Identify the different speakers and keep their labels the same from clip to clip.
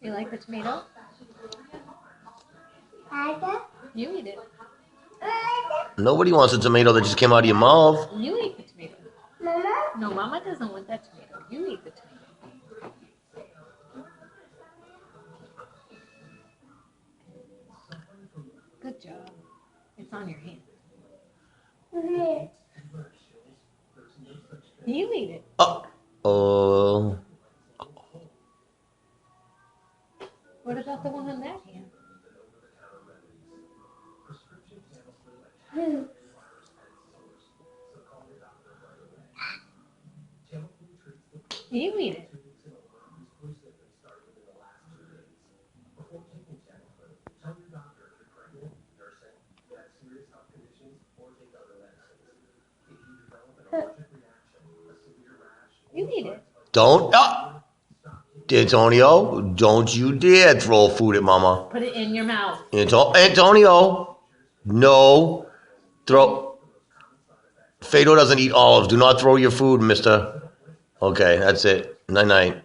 Speaker 1: You like the tomato? You eat it.
Speaker 2: Nobody wants a tomato that just came out of your mouth.
Speaker 1: You eat the tomato. Mama? No, Mama doesn't want that tomato. You eat the tomato. Good job. It's on your hand. You eat it.
Speaker 2: Oh.
Speaker 1: What about the one on that hand? You eat it. You eat it.
Speaker 2: Don't. Antonio, don't you dare throw food at Mama.
Speaker 1: Put it in your mouth.
Speaker 2: Antonio, no. Throw. Fado doesn't eat olives. Do not throw your food, mister. Okay, that's it. Night-night.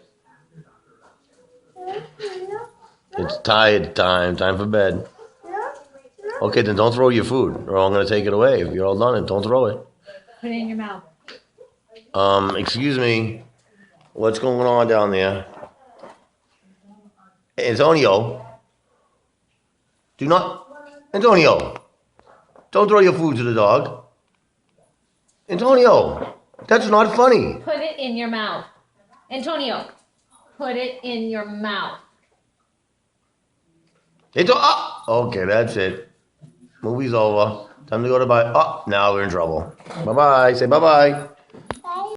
Speaker 2: It's tired time. Time for bed. Okay, then don't throw your food, or I'm going to take it away. If you're all done, don't throw it.
Speaker 1: Put it in your mouth.
Speaker 2: Excuse me. What's going on down there? Antonio. Do not. Antonio. Don't throw your food to the dog. Antonio. That's not funny.
Speaker 1: Put it in your mouth. Antonio. Put it in your mouth.
Speaker 2: Okay, that's it. Movie's over. Time to go to bed. Now we're in trouble. Bye-bye. Say bye-bye.